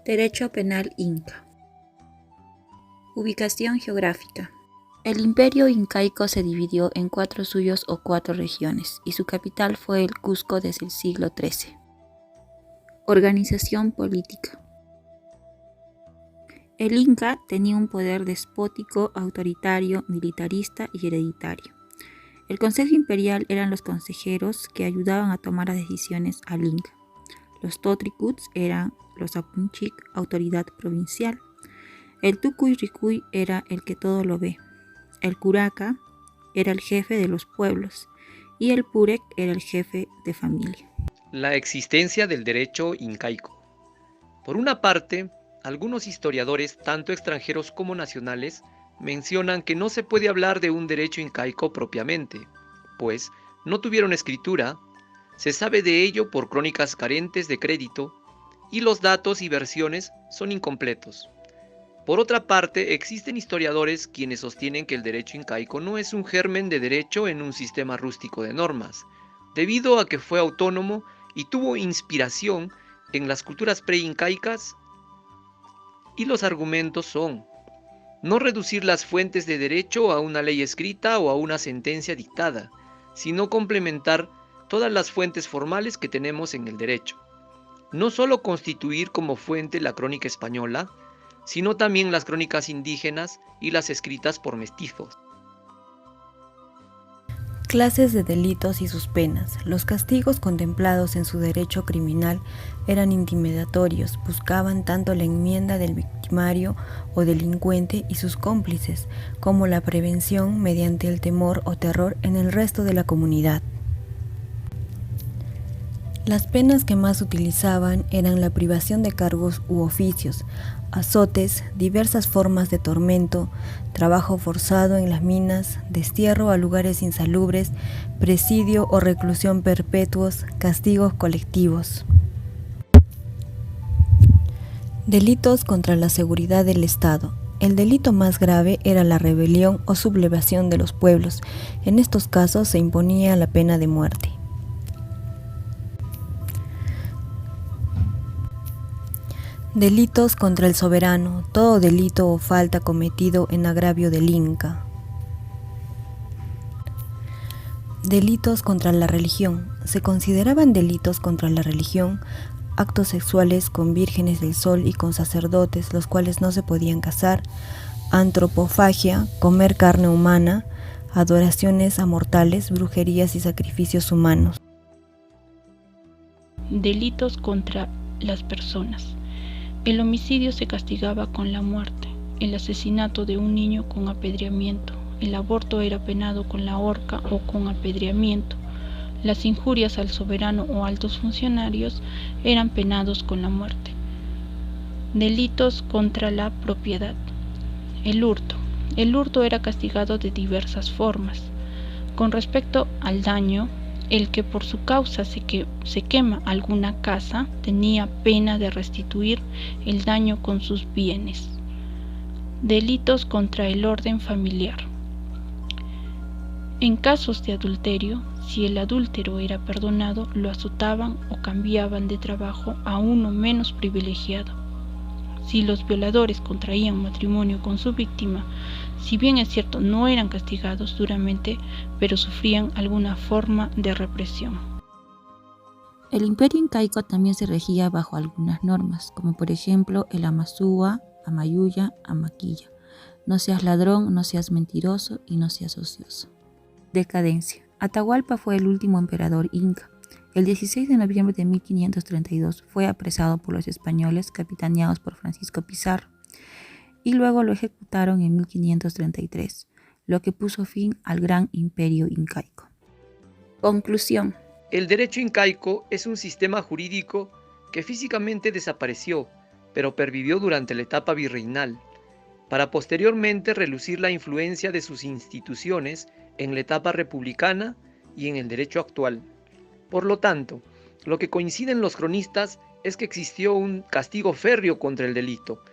Derecho penal inca. Ubicación geográfica. El imperio incaico se dividió en 4 suyos o 4 regiones y su capital fue el Cusco desde el siglo XIII. Organización política. El Inca tenía un poder despótico, autoritario, militarista y hereditario. El Consejo Imperial eran los consejeros que ayudaban a tomar las decisiones al Inca. Los Totricuts eran los Apunchic, autoridad provincial. El Tukuy Ricuy era el que todo lo ve. El Curaca era el jefe de los pueblos y el Purec era el jefe de familia. La existencia del derecho incaico. Por una parte, algunos historiadores, tanto extranjeros como nacionales, mencionan que no se puede hablar de un derecho incaico propiamente, pues no tuvieron escritura, se sabe de ello por crónicas carentes de crédito, y los datos y versiones son incompletos. Por otra parte, existen historiadores quienes sostienen que el derecho incaico no es un germen de derecho en un sistema rústico de normas, debido a que fue autónomo y tuvo inspiración en las culturas pre-incaicas, y los argumentos son: no reducir las fuentes de derecho a una ley escrita o a una sentencia dictada, sino complementar todas las fuentes formales que tenemos en el derecho. No solo constituir como fuente la crónica española, sino también las crónicas indígenas y las escritas por mestizos. Clases de delitos y sus penas. Los castigos contemplados en su derecho criminal eran intimidatorios, buscaban tanto la enmienda del victimario o delincuente y sus cómplices, como la prevención mediante el temor o terror en el resto de la comunidad. Las penas que más utilizaban eran la privación de cargos u oficios, azotes, diversas formas de tormento, trabajo forzado en las minas, destierro a lugares insalubres, presidio o reclusión perpetuos, castigos colectivos. Delitos contra la seguridad del Estado. El delito más grave era la rebelión o sublevación de los pueblos. En estos casos se imponía la pena de muerte. Delitos contra el soberano, todo delito o falta cometido en agravio del Inca. Delitos contra la religión. Se consideraban delitos contra la religión actos sexuales con vírgenes del sol y con sacerdotes, los cuales no se podían casar, antropofagia, comer carne humana, adoraciones a mortales, brujerías y sacrificios humanos. Delitos contra las personas. El homicidio se castigaba con la muerte, el asesinato de un niño con apedreamiento, el aborto era penado con la horca o con apedreamiento, las injurias al soberano o altos funcionarios eran penados con la muerte. Delitos contra la propiedad. El hurto. El hurto era castigado de diversas formas. Con respecto al daño, el que por su causa se quema alguna casa tenía pena de restituir el daño con sus bienes. Delitos contra el orden familiar. En casos de adulterio, si el adúltero era perdonado, lo azotaban o cambiaban de trabajo a uno menos privilegiado. Si los violadores contraían matrimonio con su víctima, si bien es cierto no eran castigados duramente, pero sufrían alguna forma de represión. El imperio incaico también se regía bajo algunas normas, como por ejemplo el Amasúa, Amayuya, Amaquilla. No seas ladrón, no seas mentiroso y no seas ocioso. Decadencia. Atahualpa fue el último emperador inca. El 16 de noviembre de 1532 fue apresado por los españoles capitaneados por Francisco Pizarro y luego lo ejecutaron en 1533, lo que puso fin al gran imperio incaico. Conclusión. El derecho incaico es un sistema jurídico que físicamente desapareció, pero pervivió durante la etapa virreinal, para posteriormente relucir la influencia de sus instituciones en la etapa republicana y en el derecho actual. Por lo tanto, lo que coinciden los cronistas es que existió un castigo férreo contra el delito,